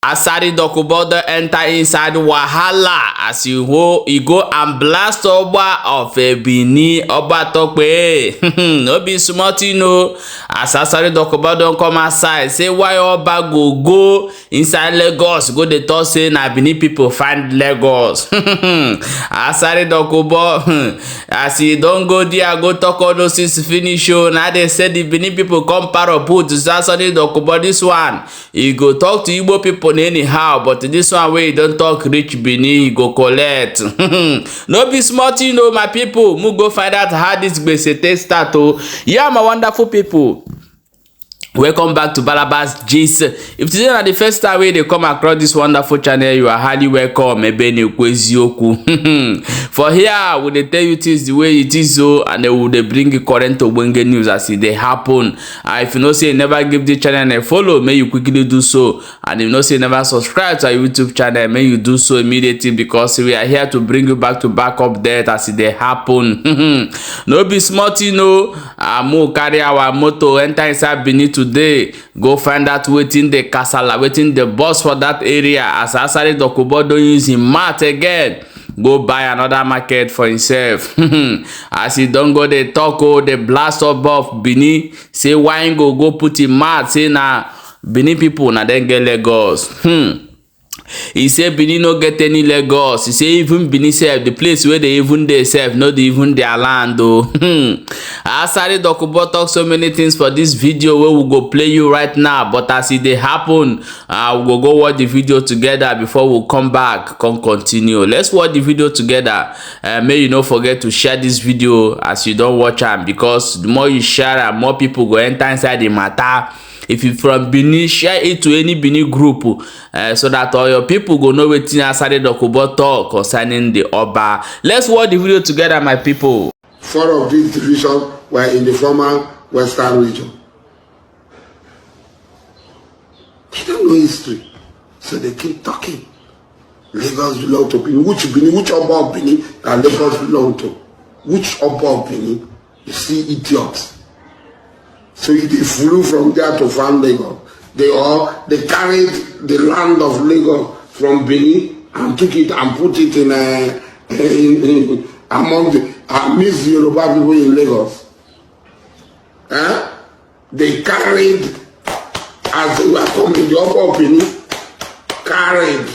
Asari Dokubo don enter inside wahala as he go and blast Oba of Benin. Oba talk no be small thing o. As Asari Dokubo don come outside say why Oba go inside Lagos go dey talk say na Benin people find Lagos. Asari Dokubo as he don go there go talk all those things finish o. Now they say the Benin people come para put to Asari Dokubo this one. He go talk to Igbo people anyhow, but this one way he don't talk reach Benin, he go collect. No be small thing, no, my people. We go find out how this gbese take start. Oh, yeah, my wonderful people. Welcome back to Balabas Gist. If today is the first time they come across this wonderful channel, you are highly welcome. For here, we dey tell you things the way it is, so and they will bring you current Ogbonge news as they happen. If you know say you never give the channel a follow, may you quickly do so. And if you know say you never subscribe to our YouTube channel, may you do so immediately because we are here to bring you back to back update as they happen. No be small thing, no. Mo carry our moto enter inside Benin today, go find out wetin the kasala, wetin the boss for that area. As Asari Dokubo don use him mouth again, go buy another market for himself. As he don't go the talk, the blast up of Benin, say why him go put him mouth, say na Benin people na then get Lagos. He say Benin no get any Lagos. He say even Benin self, the place where they even they self, not even their land though. Asari Dokubo talk so many things for this video where we go play you right now. But as it they happen, we go watch the video together before we come back, continue. Let's watch the video together. May you not forget to share this video as you don't watch them, because the more you share, more people go enter inside the matter. If you from Benin, share it to any Benin group so that all your people go know wetin Asari Dokubo talk concerning the Oba. Let's watch the video together, my people. 4 of these divisions were in the former Western region. They don't know history, so they keep talking. Lagos belong to Benin. Which Oba of Benin and Lagos belong to? Which Oba of Benin? You see idiots. So they flew from there to found Lagos. They carried the land of Lagos from Benin and took it and put it in among the amidst the Yoruba people in Lagos. They carried, as they were coming, the upper of Benin carried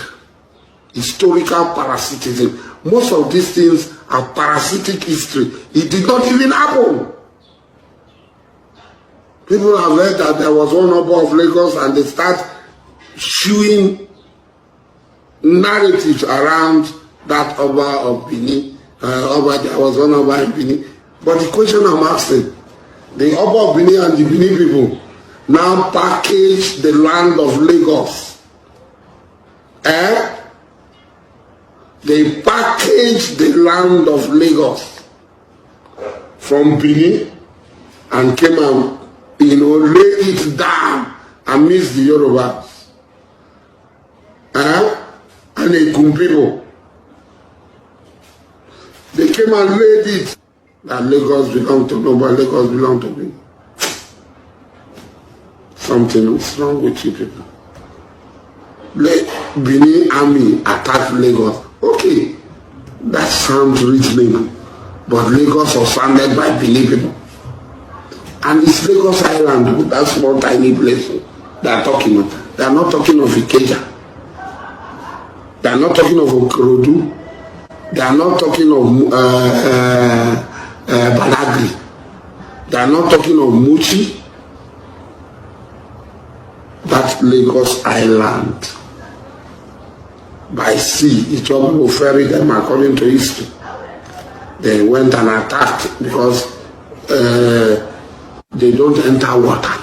historical parasitism. Most of these things are parasitic history. It did not even happen. People have heard that there was one Oba of Lagos and they start showing narratives around that Oba of Benin. There was one Oba in Benin. But the question I'm asking, the Oba of Benin and the Benin people now package the land of Lagos. They package the land of Lagos from Benin and came out, lay it down amidst the Yorubas. And the Kum people. They came and laid it that Lagos belong to nobody, Lagos belong to me. Something is wrong with you people. Let Benin army attack Lagos. Okay, that sounds reasonable. But Lagos was founded by Benin people. And it's Lagos Island, that small tiny place they are talking of. They are not talking of Ikeja. They are not talking of Okorodu. They are not talking of Badagry. They are not talking of Muchi. That's Lagos Island. By sea, each of them will ferry them according to history. They went and attacked because they don't enter water.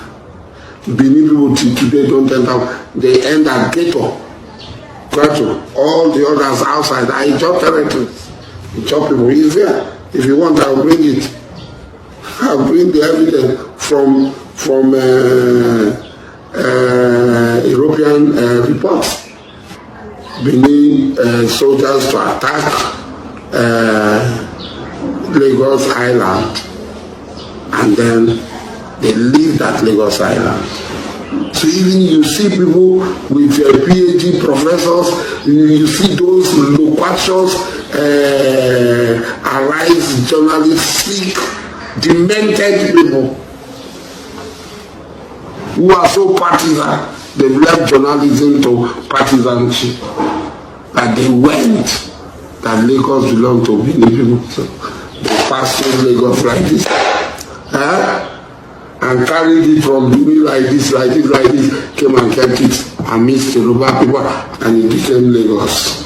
Benin people today don't enter. They end at Ghetto. All the others outside are Ijaw territories. Ijaw people is there. If you want, I'll bring it. I'll bring the evidence from European reports. Benin soldiers to attack Lagos Island, and then they leave that Lagos Island. So even you see people with PhD professors, you see those loquacious, arise journalists, sick, demented people who are so partisan. They've left journalism to partisanship. That they went that Lagos belong to Benin people. So they passed through Lagos like this. And carried it from Benin like this, came and kept it amidst the Yoruba people, and it became Lagos.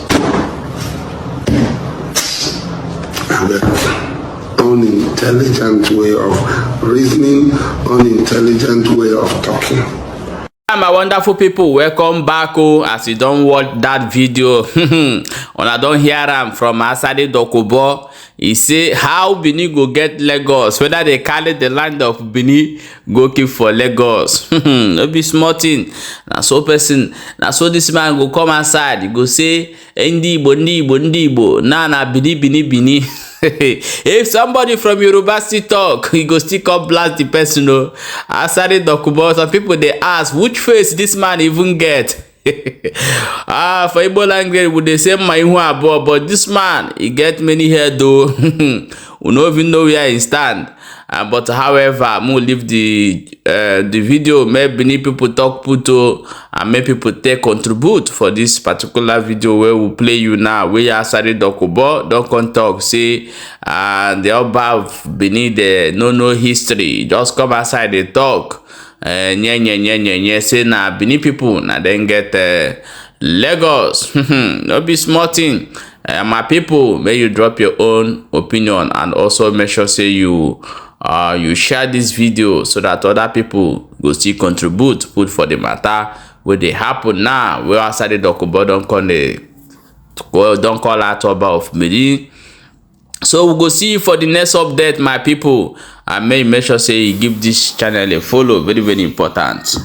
Unintelligent way of reasoning, unintelligent way of talking. My wonderful people, welcome back. As you don't watch that video, when I don't hear them from Asari Dokubo, he say how Benin go get Lagos, whether they carry the land of Benin go keep for Lagos. No be small thing. Now so person, now so this man go come outside, he go say Ndi Igbo, na Bini. If somebody from Yoruba still talk, he go still come blast the person. Asari Dokubo, some people they ask which face this man even get. For Igbo language would they say my abo, but this man he get many hair though. We don't even know where he stand. But however, I'm gonna leave the video. Maybe people talk puto and make people take contribute for this particular video where we play you now. Where Asari Dokubo don't come talk say the Oba of Benin they no history. Just come outside they talk. Say na Benin people na then get Lagos. No be small thing. My people, may you drop your own opinion and also make sure say you share this video so that other people go still contribute, put for the matter where they happen now. Where Asari Dokubo don't call out Oba of Benin. So we go see you for the next update, my people. And make sure say you give this channel a follow, very important.